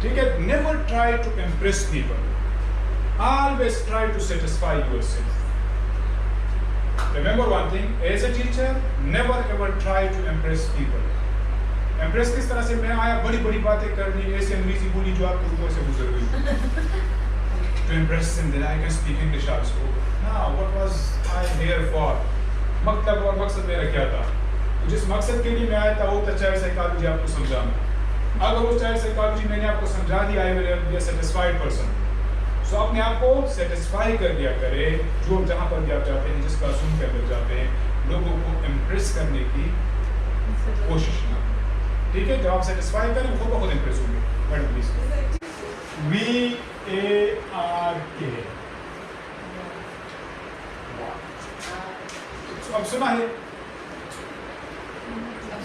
ٹھیک ہے. Never try to impress people. Always try to satisfy yourself. Remember one thing, as a teacher, never ever try to impress people. Impress کس طرح سے؟ میں آیا بڑی بڑی باتیں کرنی، ایسی انگریزی بولی جو آپ کے اوپر سے گزر گئی. To impress them that I can speak English also. Now, what was I here for? مطلب اور مقصد میرا کیا تھا؟ جس مقصد کے لیے میں آیا تھا وہ تھا چائلڈ سائیکالوجی آپ کو سمجھانا. اگر وہ چائلڈ سائیکالوجی میں نے آپ کو سمجھا دیا I will be a satisfied person. سو اپنے آپ کو سیٹسفائی کر دیا کرے، جو جہاں پر بھی آپ جاتے ہیں، جس کلاس روم کے اندر جاتے ہیں، لوگوں کو امپریس کرنے کی کوشش نہ کریں. ٹھیک ہے، جب آپ سیٹسفائی کریں خود بخود امپریس ہوں گے. Madam please. VARK. اب سنا ہے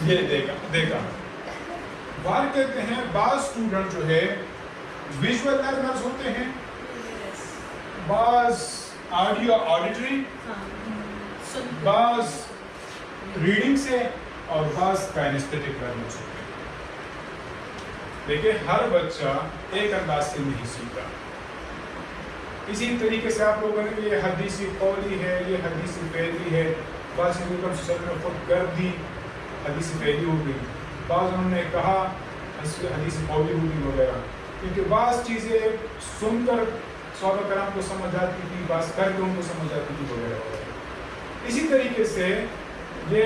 یہ دیکھا وار کہتے ہیں بعض اسٹوڈنٹ جو ہے ویژول لرنرز ہوتے ہیں، بعض آڈیو آڈیٹری، بعض ریڈنگ سے، اور بعض کائنیستھیٹک لرنرز ہوتے ہیں. دیکھیں ہر بچہ ایک انداز سے نہیں سیکھتا. اسی طریقے سے آپ لوگوں نے یہ حدیثی قولی ہے، یہ حدیثی فعلی ہے. بعض میں خود گردی حدیثی فعلی ہو گئی، بعض انہوں نے کہا حدیثی قولی ہوگی وغیرہ. کیونکہ بعض چیزیں سن کر صحابہ کرام کو سمجھ آتی تھی، بعض کر کے ان کو سمجھ آتی تھی وغیرہ وغیرہ. اسی طریقے سے یہ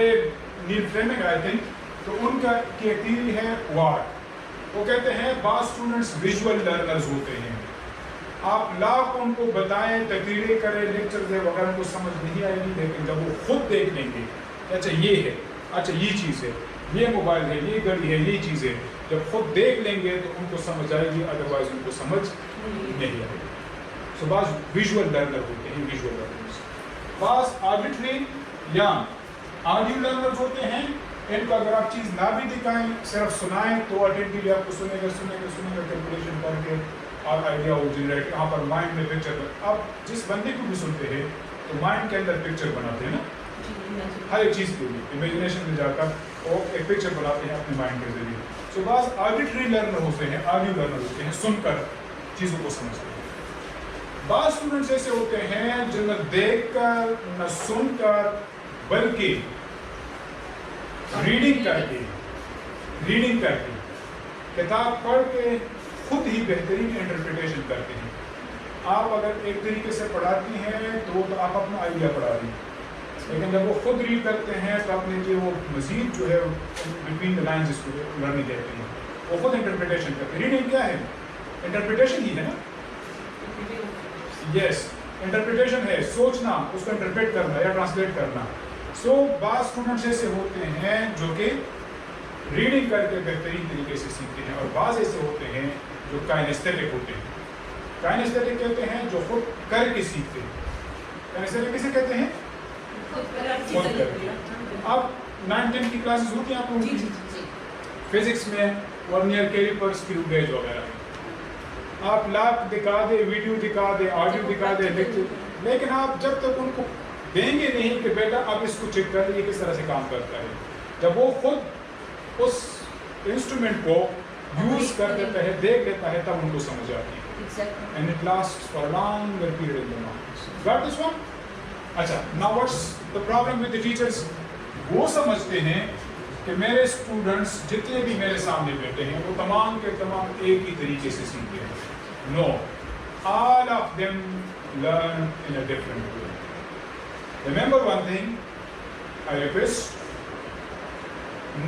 نیل فلیمنگ آئی تھنک، تو ان کا کی تھیوری ہے وار. وہ کہتے ہیں بعض اسٹوڈنٹس ویژول لرنرز ہوتے ہیں. آپ لاکھ ان کو بتائیں، تقریریں کریں، لیکچرز وغیرہ کو سمجھ نہیں آئے گی، لیکن جب وہ خود دیکھ لیں گے اچھا یہ ہے، اچھا یہ چیز ہے، یہ موبائل ہے، یہ گھڑی ہے، یہ چیز ہے، جب خود دیکھ لیں گے تو ان کو سمجھ آئے گی، ادروائز ان کو سمجھ نہیں آئے گی. سو بعض ویژول لرنر ہوتے ہیں، ویژول لرنرز. بعض آڈیٹری یا آڈیو لرنرز ہوتے ہیں. ان کو اگر آپ چیز نہ بھی دکھائیں، صرف سنائیں تو اٹینٹیولی آپ کو سنے گا کیلکولیشن کر کے اور آئیڈیا وہ جنریٹ. یہاں پر مائنڈ میں پکچر، آپ جس بندے کو بھی سنتے ہیں تو مائنڈ کے اندر پکچر بناتے ہیں نا ہر ایک چیز کے لیے، امیجنیشن میں جا کر وہ ایک پکچر بناتے ہیں اپنے مائنڈ کے ذریعے. سو بعض آڈیٹری لرنر ہوتے ہیں، آڈیو لرنر ہوتے ہیں، سن کر چیزوں کو سمجھتے ہیں. بعض اسٹوڈنٹس ایسے ہوتے ہیں جن نہ دیکھ کر نہ سن کر بلکہ ریڈنگ کر کے کتاب پڑھ کے خود ہی بہترین انٹرپریٹیشن کرتے ہیں. آپ اگر ایک طریقے سے پڑھاتی ہیں تو آپ اپنا آئیڈیا پڑھا رہی ہیں، لیکن جب وہ خود ریڈ کرتے ہیں تو اپنے لیے وہ مزید جو ہے بٹوین دا لائنز اس کو لرننگ کہتے ہیں، وہ خود انٹرپریٹیشن کرتے ہیں. ریڈنگ کیا ہے؟ انٹرپریٹیشن ہی ہے نا. یس، انٹرپریٹیشن ہے سوچنا، اس کو انٹرپریٹ کرنا یا ٹرانسلیٹ کرنا. سو بعض اسٹوڈنٹس ایسے ہوتے ہیں جو کہ ریڈنگ کر کے بہترین طریقے سے سیکھتے ہیں، اور بعض ایسے ہوتے ہیں جو کائنیستھیٹک ہوتے ہیں. کائنیستھیٹک کہتے ہیں جو خود کر کے سیکھتے ہیں. کائنیستھیٹک کسے کہتے ہیں؟ خود کر کے. اب 9-10 کی کلاسز ہوتی ہیں آپ لوگوں کی فزکس میں، ورنیئر کیلیپرز، اسکرو گیج وغیرہ. آپ لاکھ دکھا دے، ویڈیو دکھا دے، آڈیو دکھا دے، لیکن آپ جب تک ان کو دیں گے نہیں کہ بیٹا اب اس کو چیک کر یہ کس طرح سے کام کرتا ہے، جب وہ خود اس انسٹرومنٹ کو یوز کر لیتا ہے، دیکھ لیتا ہے، تب ان کو سمجھ آتی ہے. And it lasts for a longer period in the mind. Got this one? اچھا، now what's the problem with the teachers? وہ سمجھتے ہیں کہ میرے اسٹوڈنٹس جتنے بھی میرے سامنے بیٹھے ہیں وہ تمام کے تمام ایک ہی طریقے سے سیکھتے ہیں. No, all of them learn in a different way. Remember one thing, I request,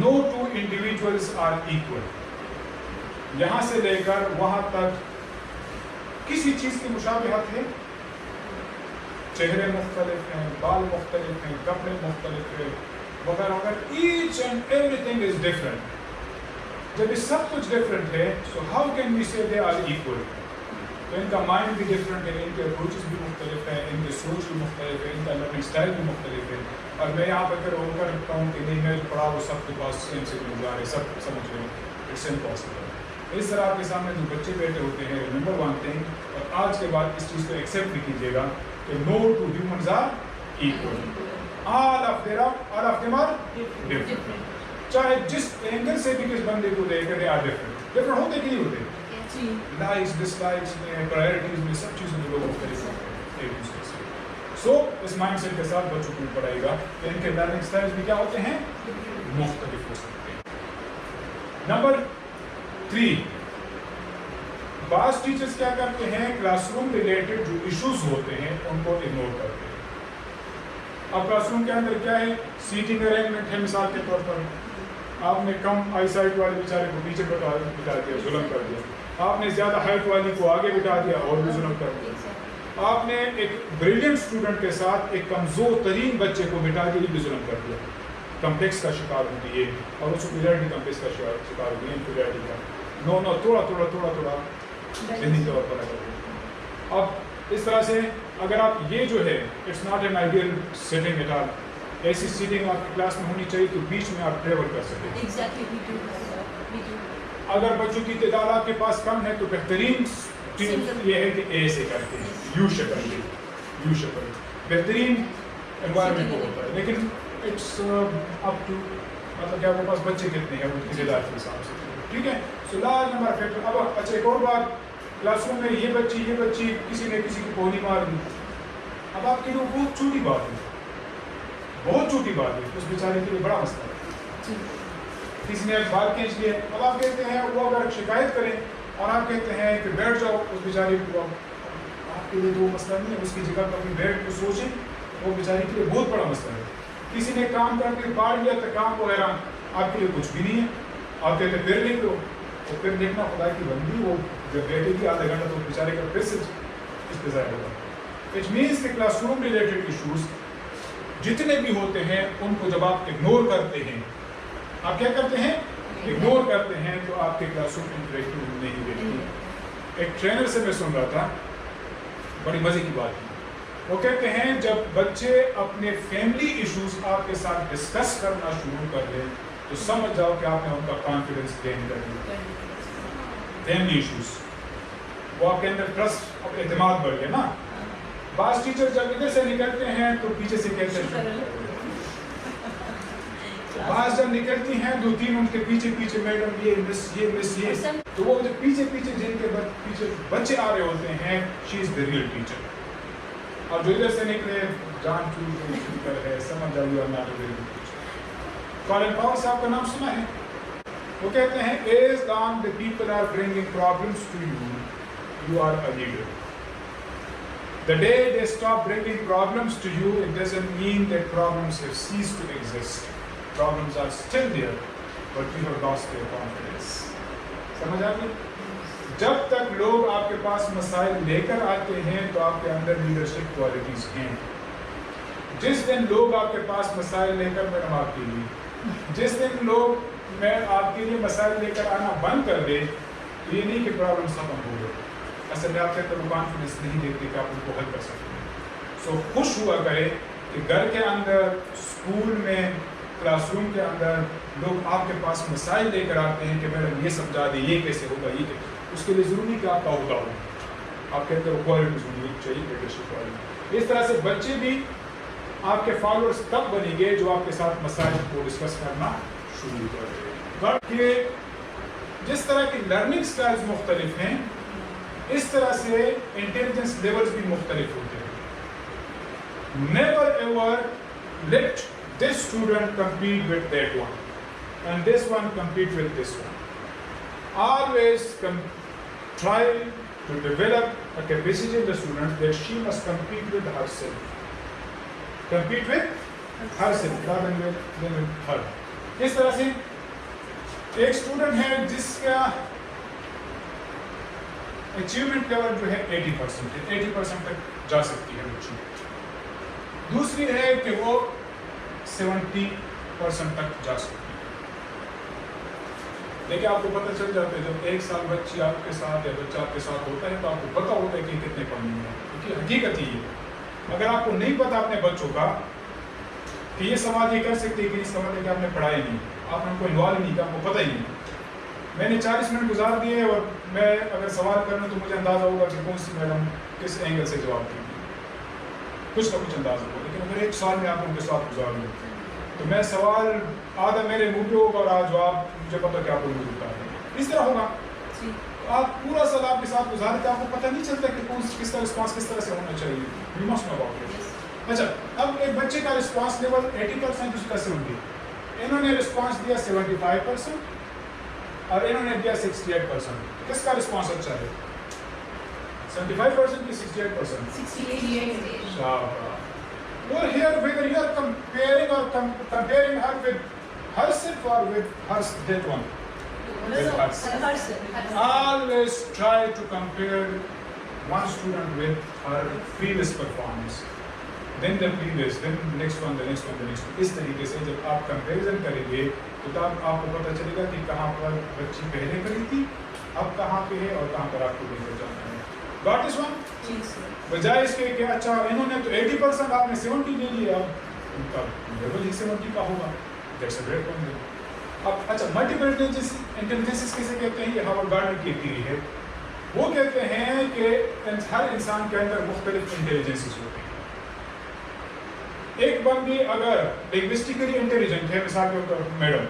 no two individuals are equal. یہاں سے لے کر وہاں تک کسی چیز کی مشابہت ہے. چہرے مختلف ہیں، بال مختلف ہیں، کپڑے مختلف ہیں وغیرہ وغیرہ. Each and every thing is different. جب یہ سب کچھ ڈفرنٹ ہے سو ہاؤ کین وی سے دے آر ایکول؟ تو ان کا مائنڈ بھی ڈفرنٹ ہے، ان کے اپروچز بھی مختلف ہیں، ان کی سوچ بھی مختلف ہے، ان کا لرننگ اسٹائل بھی مختلف ہے. اور میں یہاں پر اگر ہو کر رکھتا ہوں کہ نہیں میں پڑھا وہ سب کے پاس سیم سے گزار ہے، سب سمجھ رہے ہیں، اٹس امپاسبل. اس طرح آپ کے سامنے جو بچے بیٹھے ہوتے ہیں، ریممبر ون تھنگ، اور آج کے بعد اس چیز کو ایکسیپٹ بھی کیجیے گا کہ no two humans are equal. All of them are different. چاہے جس اینگل سے بھی کس بندے کو لے کر دے آر ڈفرنٹ. ڈفرنٹ ہوتے کہ نہیں ہوتے؟ لائکس ڈس لائکس میں پرائرٹیز میں سب چیزوں میں لوگ مختلف ہوتے ہیں ایک دوسرے سے. سو اس مائنڈ سیٹ کے ساتھ بچوں کو پڑھائے گا کہ ان کے لرننگ اسٹائلز بھی کیا ہوتے ہیں, مختلف ہو سکتے ہیں. نمبر 3, بعض ٹیچرز کیا کرتے ہیں, کلاس روم ریلیٹڈ جو ایشوز ہوتے ہیں ان کو اگنور کرتے ہیں. اب کلاس روم کے اندر کیا ہے, سیٹنگ ارینجمنٹ ہے. مثال کے طور پر آپ نے کم آئی سائٹ والے بیچارے کو پیچھے بٹھا دیا, ظلم کر دیا. آپ نے زیادہ ہائٹ والی کو آگے بٹھا دیا اور بھی ظلم کر دیا. آپ نے ایک بریلینٹ اسٹوڈنٹ کے ساتھ ایک کمزور ترین بچے کو بٹھا کے بھی ظلم کر دیا. کمپلیکس کا شکار ہوتی ہے اور اس سپیریورٹی کمپلیکس کا شکار ہوتی ہے, انفیریورٹی کا. نو تھوڑا ذہنی طور پر اگر اب اس طرح سے اگر آپ یہ جو ہے it's not an ideal setting at all, ایسی سیٹنگ آپ کی کلاس میں ہونی چاہیے کہ بیچ میں آپ ٹریول کر سکیں. اگر بچوں کی تعداد آپ کے پاس کم ہے تو بہترین یہ ہے کہ اے سے کرتے ہیں, یو شکل بہترین انوائرمنٹ ہوتا ہے. لیکن اٹس اپ ٹو مطلب کہ آپ کے پاس بچے کتنے ہیں ان کی تعداد کے حساب سے, ٹھیک ہے. So large number factor. اب اچھا ایک اور بات, کلاس روم میں یہ بچی کسی نے کسی کو گولی مار دی. اب آپ کے لیے بہت چھوٹی بات ہے, اس بیچارے کے لیے بڑا مسئلہ ہے. کسی نے بال کھینچ لیا, اب آپ کہتے ہیں وہ اگر شکایت کریں اور آپ کہتے ہیں کہ بیٹھ جاؤ اس بیچارے کو, آپ کے لیے تو وہ مسئلہ نہیں ہے. اس کی جگہ پر اپنی بیٹھ کو سوچیں, وہ بیچارے کے لیے بہت بڑا مسئلہ ہے. کسی نے کام کر کے پاڑ لیا تو کام وغیرہ آپ کے لیے کچھ بھی نہیں ہے. آپ کہتے ہیں پھر لکھ لو, تو پھر لکھنا خدا کی بندی, وہ جب بیٹھے گی آدھا گھنٹہ تو بیچارے کا پھر سے اس پہ ظاہر ہوگا. اٹ مینس کہ کلاس روم ریلیٹڈ ایشوز جتنے بھی ہوتے ہیں ان کو جب آپ اگنور کرتے ہیں, آپ کیا کرتے ہیں, اگنور کرتے ہیں, تو آپ کے کلاس روم انٹریکٹیو نہیں دیکھتی. ایک ٹرینر سے میں سن رہا تھا, بڑی مزے کی بات کی. وہ کہتے ہیں جب بچے اپنے فیملی ایشوز آپ کے ساتھ ڈسکس کرنا شروع کر دیں تو سمجھ جاؤ کہ آپ نے ان کا کانفیڈنس گین کر دیا. فیملی ایشوز, وہ آپ کے اندر ٹرسٹ اور اعتماد بڑھ گیا نا. بعض ٹیچر جب ادھر سے نکلتے ہیں تو پیچھے سے کہتے ہیں, بعض جب نکلتی ہیں 2-3 ان کے پیچھے میڈم یہ, تو وہ جو پیچھے جن کے پیچھے بچے آ رہے ہوتے ہیں, شی از دا ریئل ٹیچر. اور جو ادھر سے نکلے جان چوٹ ہے, سمجھ جاؤ not a very good teacher. Colin power صاحب کا نام سنا ہے؟ وہ کہتے ہیں as long the people are bringing problems to you, you are a leader. The day they stop bringing problems to you, it doesn't mean that problems have ceased to exist. Problems are still there, but you have lost their confidence. سمجھ آ گئی؟ جب تک لوگ آپ کے پاس مسائل لے کر آتے ہیں تو آپ کے اندر لیڈرشپ کوالٹیز ہیں. جس دن لوگ آپ کے پاس مسائل لے کر, میڈم آپ کے لیے, جس دن لوگ میں آپ کے لیے مسائل لے کر آنا بند کر دے تو یہ نہیں کہ پرابلم ختم ہو گئے. اصل میں آپ کے اندر کانفیڈنس نہیں دیکھتے کہ آپ ان کو حل کر سکتے ہیں. سو خوش ہوا کرے کہ گھر کے اندر, اسکول میں, کلاس روم کے اندر لوگ آپ کے پاس مسائل لے کر آتے ہیں کہ میڈم یہ سمجھا دیں, یہ کیسے ہوگا, یہ کیسے. اس کے لیے ضروری کہ آپ کا عہدہ ہو, آپ کے اندر کوالٹیز ہونی چاہیے, لیڈرشپ کوالٹی. اس طرح سے بچے بھی آپ کے فالوورز تب بنیں گے جو آپ کے ساتھ مسائل کو ڈسکس کرنا شروع کر دیں. بلکہ جس طرح کی لرننگ سٹائلز مختلف ہیں, اس طرح سے انٹیلیجنس لیولز بھی مختلف ہوتے ہیں. Never ever let this student compete with that one and this one compete with this one. Always try to develop a capacity in the student that she must compete with herself. Compete with herself rather than with her. اس طرح سے ایک student ہے جس کا achievement level جو ہے 80% تک جا سکتی ہے بچی. دوسری ہے کہ وہ 70% تک جا سکتی ہے. لیکن آپ کو پتہ چل جاتا ہے جب 1 سال بچی آپ کے ساتھ یا بچہ آپ کے ساتھ ہوتا ہے تو آپ کو پتہ ہوتا ہے کہ کتنے پڑھنے میں. کیونکہ حقیقت ہی ہے, اگر آپ کو نہیں پتا اپنے بچوں کا کہ یہ سوال یہ کر سکتے کہ اس کا مطلب کہ آپ نے پڑھایا نہیں, آپ نے ان کو انوالو نہیں کیا, آپ کو پتہ ہی نہیں. میں نے 40 منٹ گزار دیے اور میں اگر سوال کروں تو مجھے اندازہ ہوگا کہ کون سی میڈم کس اینگل سے جواب دیں گی, کچھ نہ کچھ اندازہ ہوگا. لیکن اگر 1 سال میں آپ ان کے ساتھ گزار لوں تو میں سوال آدھا میرے منہ پہ ہوگا اور آج جواب مجھے پتہ کہ آپ کو مجھے بتا دیں. اس طرح ہوگا. آپ پورا سال آپ کے ساتھ گزارتے آپ کو پتہ نہیں چلتا کہ کس کا رسپانس کس طرح سے ہونا چاہیے. You must know about it. اچھا اب ایک بچے کا رسپانس لیول 80% اس کا 70. انہوں نے رسپانس دیا 75% اور انہوں نے دیا 68%. کس کا رسپانس اچھا ہے؟ 75% کی 68%؟ 68. شاباش. Or here whether you are comparing or comparing her with herself or with her that one. Always try to compare one student with her previous performance, then the previous, then the next one, the next one, the next one. اس طریقے سے جب آپ comparison کریں گے تو تب آپ کو پتہ چلے گا کہ کہاں پر بچی پہلے کری تھی، اب کہاں پہ ہے اور کہاں پر آپ کو لے کر جانا ہے. Got this one? بجائے اس کے کہ اچھا انہوں نے تو 80% آپ نے 70 لے لیا، اب ان کا لیول ہی 70 کا ہوگا. That's a great one. اب اچھا ملٹیپل انٹیلیجنس کسے کہتے ہیں؟ یہ ہاورڈ گارڈنر کی تھیوری ہے. وہ کہتے ہیں کہ ہر انسان کے اندر مختلف انٹیلیجنسز ہوتے ہیں. ایک بندی اگر لنگوسٹکلی انٹیلیجنٹ ہے، مثال کے طور پر میڈم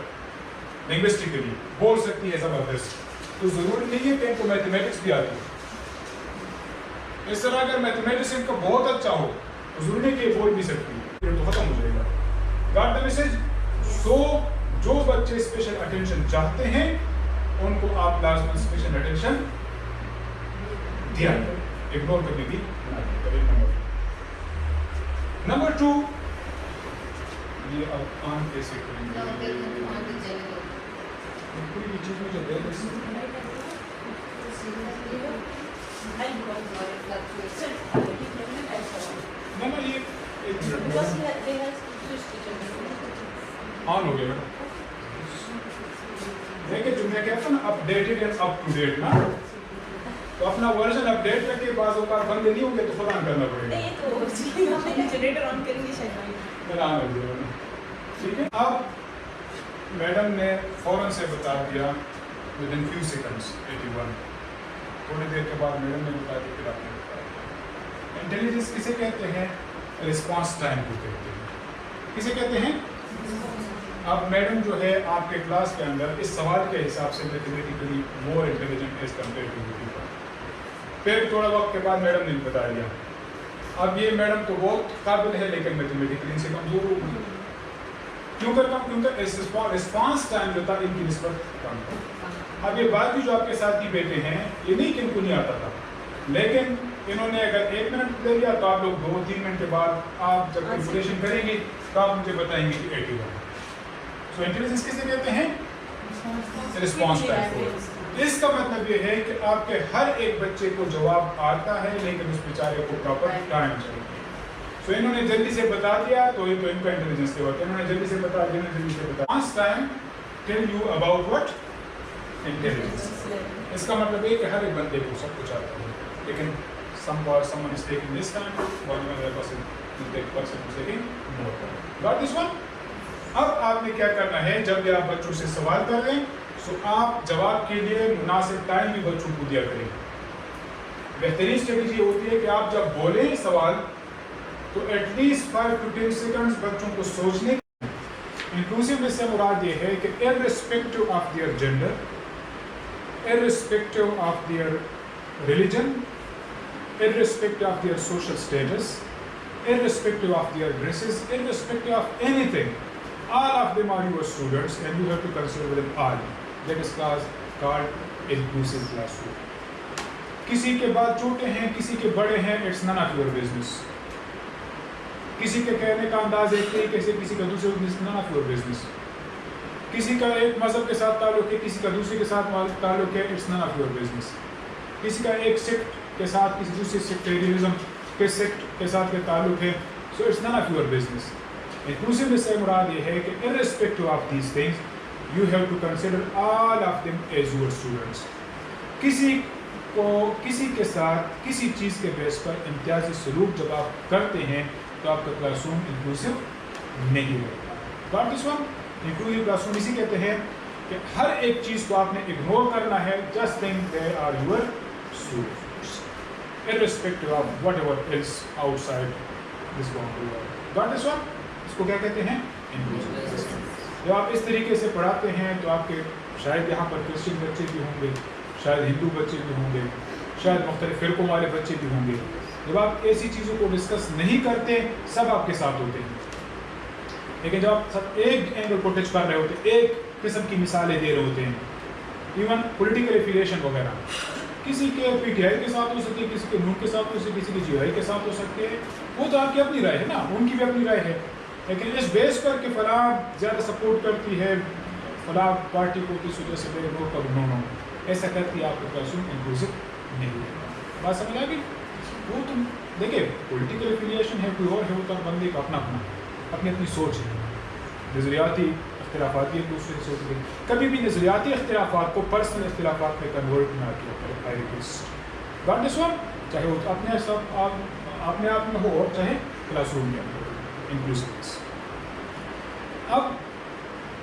لنگوسٹکلی بول سکتی ہے زبردست، تو ضروری نہیں ہے کہ ان کو میتھمیٹکس بھی آتی ہے. اس طرح اگر میتھمیٹکس ان کا بہت اچھا ہو تو ضروری نہیں کہ یہ بول بھی سکتی ہے، پھر تو ختم ہو جائے گا. Got the message? سو جو بچے اسپیشل اٹینشن چاہتے ہیں ان کو آپ لازماً اسپیشل اٹینشن دیا کریں، اگنور کرنے کی نہ. نمبر 2، یہ اب آن کیسے کریں گے؟ کوئی بھی چیز مجھے دے دیں. نہ یہ آن ہو گیا. دیکھیں جو میں کہتا ہوں نا updated and up to date نا، تو اپنا ورژن اپ ڈیٹ کر کے بعض اوقات بندے نہیں ہوں گے تو خود آن کرنا پڑے گا. نہیں تو جنریٹر آن کریں گے شاید آن ہو گیا. ٹھیک ہے. اب میڈم نے فوراً سے بتا دیا ود ان فیو سیکنڈس 81. تھوڑی دیر کے بعد میڈم نے بتا دیا، پھر آپ نے بتا دیا. انٹیلیجنس کسے کہتے ہیں؟ رسپانس ٹائم کو کہتے ہیں. کسے کہتے ہیں؟ اب میڈم جو ہے آپ کے کلاس کے اندر اس سوال کے حساب سے mathematically more intelligent as compare to you people. پھر تھوڑا وقت کے بعد میڈم نے بتا دیا اب یہ میڈم تو بہت قابل ہے لیکن میتھمیٹیکلی ان سے کمزور ہو گئی. کیوں کرتا ہوں؟ کیونکہ رسپانس ٹائم جو تھا ان کی نسبت کم تھا. اب یہ باقی جو آپ کے ساتھی بیٹے ہیں یہ نہیں کہ ان کو نہیں آتا تھا، لیکن انہوں نے اگر 1 منٹ دے دیا تو آپ لوگ 2-3 منٹ کے بعد آپ جب کیلکولیشن کریں گے تو آپ مجھے بتائیں گے کہ 81. سو انٹیلیجنس کسے کہتے ہیں؟ Response time. اس کا مطلب یہ ہے کہ آپ کے ہر ایک بچے کو جواب آتا ہے لیکن اس بیچارے کو پراپر ٹائم چاہیے. سو انہوں نے جلدی سے بتا دیا تو ان کا انٹیلیجنس کے وقت انہوں نے جلدی سے بتا دیا، جلدی سے بتا. Response time tell you about what intelligence. اس کا مطلب یہ کہ ہر ایک بندے کو سب کچھ آتا ہے لیکن someone is taking this time, one other person is taking more time. Got this one? اب آپ نے کیا کرنا ہے جب بھی آپ بچوں سے سوال کر رہے ہیں سو آپ جواب کے لیے مناسب ٹائم بھی بچوں کو دیا کریں. بہترین اسٹریٹجی ہوتی ہے کہ آپ جب بولیں سوال تو ایٹ لیسٹ 5 to 10 سیکنڈز بچوں کو سوچنے. انکلوسیو سے مراد یہ ہے کہ irrespective of their gender, irrespective of their religion, irrespective of their social status, irrespective of their races, irrespective of anything, all of them are your students and you have to consider them all. That is called inclusive classroom. کسی کے بال چھوٹے ہیں، کسی کے بڑے ہیں، it's none of your business. کسی کے کہنے کا انداز ایک طریقے سے، کسی کا دوسرے business, none of your business. کسی کا ایک مذہب کے ساتھ تعلق ہے، کسی کا دوسرے کے ساتھ تعلق ہے، it's none of your business. کسی کا ایک سیکٹ کے ساتھ کسی دوسرے سیکٹریزم کے سیکٹ کے ساتھ تعلق ہے، so it's none of your business. Inclusiveness سے مراد یہ ہے کہ irrespective of these things, you have to consider all of them as your students. کسی کو کسی کے ساتھ کسی چیز کے بیس پر امتیازی سلوک جب آپ کرتے ہیں تو آپ کا کلاس روم انکلوسیو نہیں ہوتا. Got this one? Inclusive class room اسی کہتے ہیں کہ ہر ایک چیز کو آپ نے اگنور کرنا ہے. Just think they are your students, irrespective of whatever else outside this boundary. Got this one? اس کو کیا کہتے ہیں؟ انکلوسیو. جب آپ اس طریقے سے پڑھاتے ہیں تو آپ کے شاید یہاں پر کرسچن بچے بھی ہوں گے، شاید ہندو بچے بھی ہوں گے, شاید مختلف فرقوں والے بچے بھی ہوں گے. جب آپ ایسی چیزوں کو ڈسکس نہیں کرتے سب آپ کے ساتھ ہوتے ہیں, لیکن جب آپ سب ایک اینگل کو ٹچ کر رہے ہوتے ہیں, ایک قسم کی مثالیں دے رہے ہوتے ہیں, ایون پولیٹیکل ایفیلیشن وغیرہ, کسی کے پی ٹی آئی کے ساتھ ہو سکتی ہے, کسی کے نون کے ساتھ ہو سکتی ہے, کسی کے جی آئی کے ساتھ ہو سکتے ہیں, وہ تو آپ کی اپنی رائے ہے نا, ان کی بھی اپنی رائے ہے. لیکن اس بیس پر کہ فلاں زیادہ سپورٹ کرتی ہے فلاں پارٹی کو, کس وجہ سے میرے ووٹ کا نو نو, ایسا کرتی آپ کا کلاس روم انکلوسیو نہیں ہوگا. بات سمجھ آ گئی؟ وہ تم دیکھیں پولیٹیکل ایفیلیشن ہے, کوئی اور ہے, ہوتا ہے بندے کا اپنا اپنا اپنی اپنی سوچ ہے, نظریاتی اختلافات ایک دوسرے سے ہوتے ہیں. کبھی بھی نظریاتی اختلافات کو پرسنل اختلافات میں کنورٹ نہ کیا کرے. I request got this one, چاہے وہ اپنے سب اپنے آپ میں ہو اور چاہے کلاس روم میں ہو, انکلوسیونیس. اب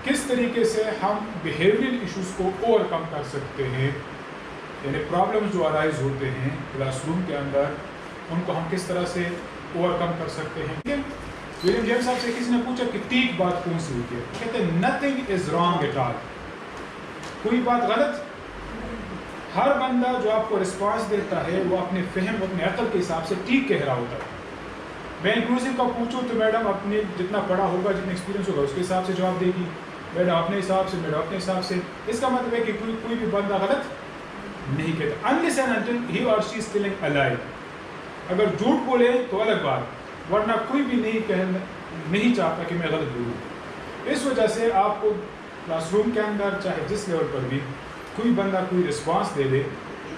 کس طریقے سے ہم بیہیویئرل ایشوز کو اوور کم کر سکتے ہیں, یعنی پرابلمز جو ارائز ہوتے ہیں کلاس روم کے اندر, ان کو ہم کس طرح سے اوور کم کر سکتے ہیں. ولیم جیمس صاحب سے کسی نے پوچھا کہ ٹھیک بات کون سی ہوتی ہے, کہتے ہیں nothing is wrong at all, کوئی بات غلط. ہر بندہ جو آپ کو رسپانس دیتا ہے وہ اپنے فہم اپنے عقل کے حساب سے ٹھیک کہہ رہا ہوتا ہے. میں انکلوسیو کا پوچھوں تو میڈم اپنے جتنا پڑھا ہوگا, جتنا ایکسپیرینس ہوگا اس کے حساب سے جواب دے گی, میڈم اپنے حساب سے, میڈم اپنے حساب سے. اس کا مطلب ہے کہ کوئی بھی بندہ غلط نہیں کہتا, unless and until he or she is telling a lie. اگر جھوٹ بولے تو الگ بات, ورنہ کوئی بھی نہیں چاہتا کہ میں غلط بولوں. اس وجہ سے آپ کو کلاس روم کے اندر چاہے جس لیول پر بھی کوئی بندہ کوئی رسپانس دے دے,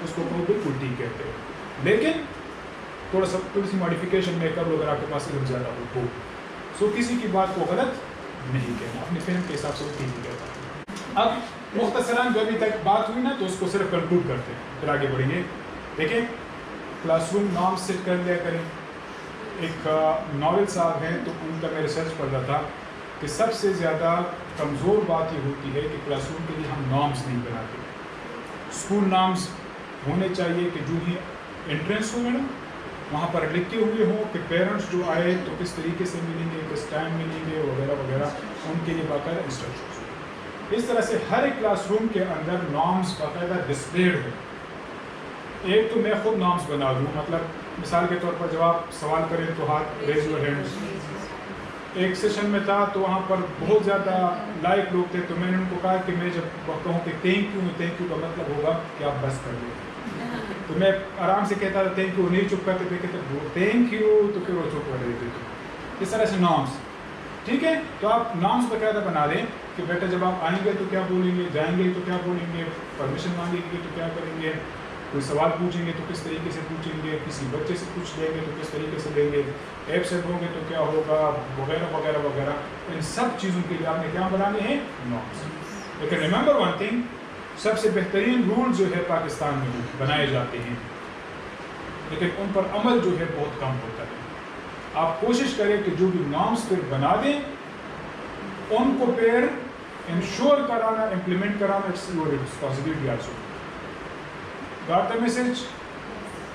اس کو بالکل ٹھیک کہتے ہیں, لیکن تھوڑی سی ماڈیفیکیشن میں کر لو اگر آپ کے پاس علم زیادہ ہو. سو کسی کی بات کو غلط نہیں کہنا, اپنے فہم کے حساب سے وہ ٹھیک کہتا. اب مختصراً جو ابھی تک بات ہوئی نا, تو اس کو صرف کنکلوڈ کرتے ہیں, پھر آگے بڑھیں گے. دیکھیں کلاس روم نام سیٹ کر لیا کریں. ایک ناول صاحب ہیں, تو ان کا میں ریسرچ پڑھ رہا تھا کہ سب سے زیادہ کمزور بات یہ ہوتی ہے کہ کلاس روم کے لیے ہم نامز نہیں بناتے. اسکول نامز ہونے چاہیے کہ جو ہی انٹرنس ہو میڈم وہاں پر لکھے ہوئے ہوں کہ پیرنٹس جو آئے تو کس طریقے سے ملیں گے, کس ٹائم ملیں گے وغیرہ وغیرہ, ان کے لیے باقاعدہ انسٹرکشنز ہوں. اس طرح سے ہر ایک کلاس روم کے اندر نامز باقاعدہ ڈسپلیڈ ہوں. ایک تو میں خود نامز بنا دوں, مطلب مثال کے طور پر جب آپ سوال کریں تو ہاتھ ریز یور ہینڈز. ایک سیشن میں تھا تو وہاں پر بہت زیادہ لائق لوگ تھے, تو میں نے ان کو کہا کہ میں جب کہوں کہ تھینک یو کا مطلب ہوگا کہ آپ بس کر لیں. تو میں آرام سے کہتا تھا تھینک یو, نہیں چپ کرتے تھے, کہتے تھینک یو, تو پھر وہ چپ کر دیتے تھے. اس طرح سے نامز, ٹھیک ہے. تو آپ نامز باقاعدہ بنا دیں کہ بیٹا جب آپ آئیں گے تو کیا بولیں گے, جائیں گے تو کیا بولیں گے, پرمیشن مانگیں گے تو کیا کریں گے, کوئی سوال پوچھیں گے تو کس طریقے سے پوچھیں گے, کسی بچے سے پوچھ لیں گے تو کس طریقے سے لیں گے, ایبسینٹ ہوں گے تو کیا ہوگا, وغیرہ وغیرہ وغیرہ. ان سب چیزوں کے لیے آپ نے کیا بنانے ہیں, نامز. لیکن ریممبر ون تھنگ, سب سے بہترین رول جو ہے پاکستان میں بنائے جاتے ہیں, لیکن ان پر عمل جو ہے بہت کم ہوتا ہے. آپ کوشش کریں کہ جو بھی نارمز پھر بنا دیں ان کو پھر انشور کرانا, امپلیمنٹ کرانا, it's your responsibility also. Got the message.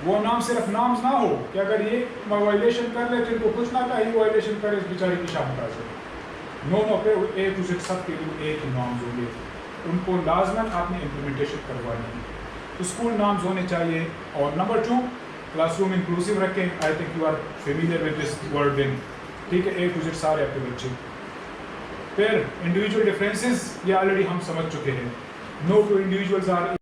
وہ نام صرف نامز نہ ہو کہ اگر یہ وائلیشن کر لے تو ان کو کچھ نہ کہا, یہ وائلیشن کرے اس بیچاری کی شام کر سکے. نو پہ ایک دوسرے سب کے لیے ایک ہی نامز ہوں گے, ان کو لازماً آپ نے امپلیمنٹیشن کروانی ہے. اسکول نامز ہونے چاہیے. اور نمبر 2, کلاس روم انکلوسیو رکھیں. I think you are familiar with this word in, ٹھیک ہے, ایک دوسرے سارے آپ کے بچے. پھر انڈیویجول ڈفرینسز, یہ آلریڈی ہم سمجھ چکے ہیں. نو ٹو انڈیویجولز آر